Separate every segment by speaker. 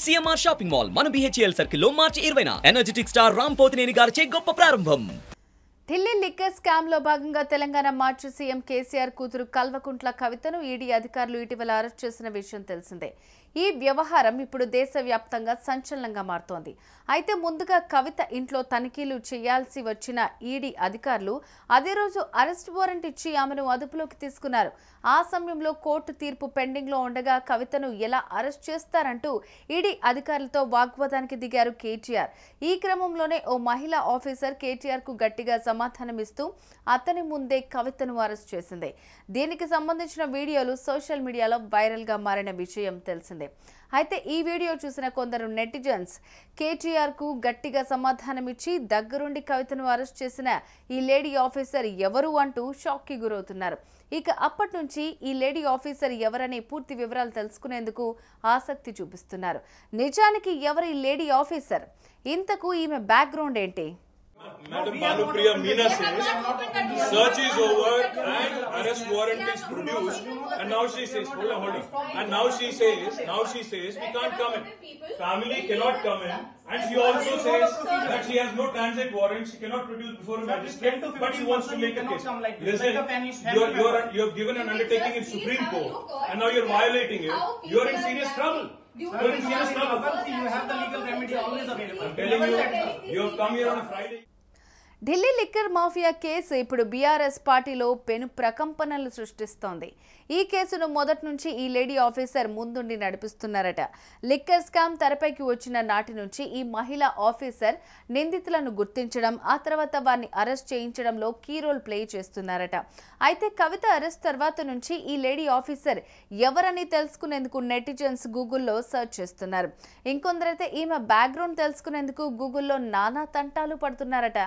Speaker 1: CMR shopping mall మన BHEL circle లో మార్చి 20న energetic star Ram Pothineni గారిచే గొప్ప ప్రారంభం.
Speaker 2: ఢిల్లీ లిక్కర్ స్కామ్ లో భాగంగా తెలంగాణ మాజీ సీఎం కేసీఆర్ కూతురు కల్వకుంట్ల కవితను ఈడీ అధికారులు ఇటీవల అరెస్ట్ చేసిన విషయం తెలిసిందే. ఈ వ్యవహారం ఇప్పుడు దేశవ్యాప్తంగా సంచలనంగా మారుతోంది. అయితే ముందుగా కవిత ఇంట్లో తనిఖీలు చేయాల్సి వచ్చిన ఈడీ అధికారులు అదే రోజు అరెస్ట్ వారెంట్ ఇచ్చి ఆమెను అదుపులోకి తీసుకున్నారు. ఆ సమయంలో కోర్టు తీర్పు పెండింగ్ లో ఉండగా కవితను ఎలా అరెస్ట్ చేస్తారంటూ ఈడీ అధికారులతో వాగ్వాదానికి దిగారు కేటీఆర్. ఈ క్రమంలోనే ఓ మహిళా ఆఫీసర్ కేటీఆర్ కు గట్టిగా సమాధానమిస్తూ అతని ముందే కవితను అరెస్ట్ చేసింది. దీనికి సంబంధించిన వీడియోలు సోషల్ మీడియాలో వైరల్ గా మారిన విషయం తెలిసిందే. అయితే ఈ వీడియో చూసిన కొందరు నెటిజన్స్ కేటీఆర్ కు గట్టిగా సమాధానమిచ్చి దగ్గరుండి కవితను అరెస్ట్ చేసిన ఈ లేడీ ఆఫీసర్ ఎవరు అంటూ షాక్ కి గురవుతున్నారు. ఇక అప్పటి నుంచి ఈ లేడీ ఆఫీసర్ ఎవరనే పూర్తి వివరాలు తెలుసుకునేందుకు ఆసక్తి చూపిస్తున్నారు. నిజానికి ఎవరు ఈ లేడీ ఆఫీసర్? ఇంతకు ఈమె బ్యాక్గ్రౌండ్ ఏంటి?
Speaker 3: Madam Bhanupriya Meena says search is over and arrest warrant is produced, and now she says hold on, and now she says we can't come in, family cannot come in, and she also says that she has no transit warrant, she cannot produce before a magistrate, but she wants to make a case. Listen, you have given an undertaking in Supreme Court and now you're violating it. You're in serious trouble. You're in serious trouble.
Speaker 4: You have the legal remedy always available.
Speaker 3: I'm telling you, you have come here on a Friday.
Speaker 2: Delhi liquor mafia case ఇప్పుడు BRS పార్టీలో పెను ప్రకంపనలు సృష్టిస్తోంది. ఈ కేసును మొదటి నుంచి ఈ లేడీ ఆఫీసర్ ముందుండి నడిపిస్తున్నారట. లిక్కర్ స్కామ్ తెరపైకి వచ్చిన నాటి నుంచి ఈ మహిళా ఆఫీసర్ నిందితులను గుర్తించడం, ఆ తర్వాత వారిని అరెస్ట్ చేయించడంలో కీ రోల్ ప్లే చేస్తున్నారట. అయితే కవిత అరెస్ట్ తర్వాత నుంచి ఈ లేడీ ఆఫీసర్ ఎవరని తెలుసుకునేందుకు నెటిజన్స్ గూగుల్లో సర్చ్ చేస్తున్నారు. ఇంకొందరైతే ఈమె బ్యాక్గ్రౌండ్ తెలుసుకునేందుకు గూగుల్లో నానా తంటాలు పడుతున్నారట.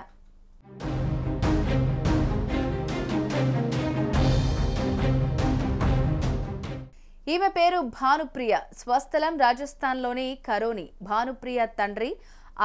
Speaker 2: ఈమె పేరు భానుప్రియ. స్వస్థలం రాజస్థాన్లోని కరోని. భానుప్రియ తండ్రి,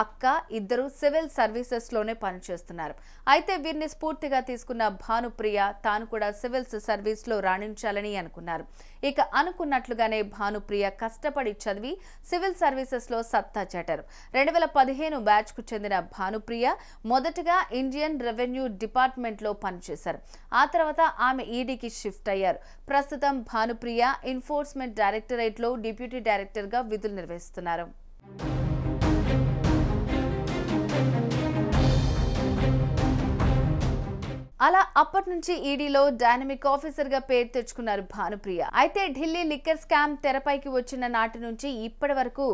Speaker 2: అక్క ఇద్దరు సివిల్ సర్వీసెస్ లోనే పనిచేస్తున్నారు. అయితే వీరిని స్ఫూర్తిగా తీసుకున్న భానుప్రియ తాను కూడా సివిల్ సర్వీస్ లో రాణించాలని అనుకున్నారు. ఇక అనుకున్నట్లుగానే భానుప్రియ కష్టపడి చదివి సివిల్ సర్వీసెస్ లో సత్తా చాటారు. 2015 బ్యాచ్ కు చెందిన భానుప్రియ మొదటగా ఇండియన్ రెవెన్యూ డిపార్ట్మెంట్ లో పనిచేశారు. ఆ తర్వాత ఆమె ఈడీకి షిఫ్ట్ అయ్యారు. ప్రస్తుతం భానుప్రియ ఎన్ఫోర్స్మెంట్ డైరెక్టరేట్ లో డిప్యూటీ డైరెక్టర్ గా విధులు నిర్వహిస్తున్నారు. అలా అప్పటి నుంచి ఈడీలో డైనమిక్ ఆఫీసర్ గా పేరు తెచ్చుకున్నారు భానుప్రియ. అయితే ఢిల్లీ లిక్కర్ స్కామ్ తెరపైకి వచ్చిన నాటి నుంచి ఇప్పటి వరకు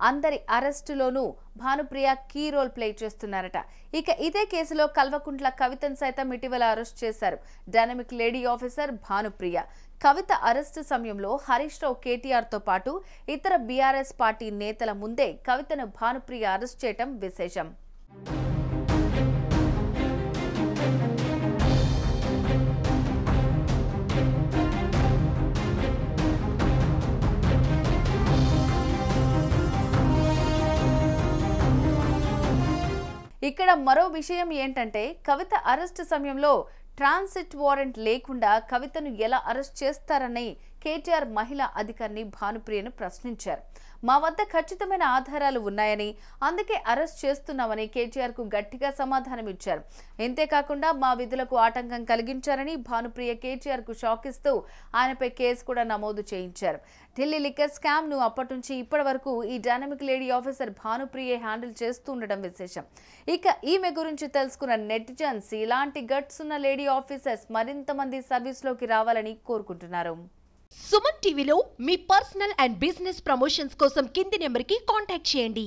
Speaker 2: అందరి అరెస్టులోనూ భానుప్రియ కీ రోల్ ప్లే చేస్తున్నారట. ఇక ఇదే కేసులో కల్వకుంట్ల కవితను సైతం ఇటీవల అరెస్ట్ చేశారు డైనమిక్ లేడీ ఆఫీసర్ భానుప్రియ. కవిత అరెస్టు సమయంలో హరీష్ రావు, కేటీఆర్ తో పాటు ఇతర బీఆర్ఎస్ పార్టీ నేతల ముందే కవితను భానుప్రియ అరెస్ట్ చేయటం విశేషం. ఇక్కడ మరో విషయం ఏంటంటే కవిత అరెస్ట్ సమయంలో ట్రాన్సిట్ వారెంట్ లేకుండా కవితను ఎలా అరెస్ట్ చేస్తారని కేటీఆర్ మహిళా అధికారిని భానుప్రియను ప్రశ్నించారు. మా వద్ద ఖచ్చితమైన ఆధారాలు ఉన్నాయని, అందుకే అరెస్ట్ చేస్తున్నామని కేటీఆర్ కు గట్టిగా సమాధానం ఇచ్చారు. ఇంతేకాకుండా మా విధులకు ఆటంకం కలిగించారని భానుప్రియ కేటీఆర్ కు షాక్ ఇస్తూ ఆయనపై కేసు కూడా నమోదు చేయించారు. ఢిల్లీ లిక్కర్ స్కామ్ ను అప్పటి నుంచి ఇప్పటి వరకు ఈ dynamic lady officer Bhanupriya handle చేస్తూ ఉండడం విశేషం. ఇక ఈమె గురించి తెలుసుకున్న నెటిజన్స్ ఇలాంటి గట్స్ ఉన్న లేడీ ఆఫీసర్స్ మరింత మంది సర్వీస్ లోకి రావాలని కోరుకుంటున్నారు.
Speaker 5: సుమన్ టీవీలో మీ పర్సనల్ అండ్ బిజినెస్ ప్రమోషన్స్ కోసం కింది నెంబర్కి కాంటాక్ట్ చేయండి.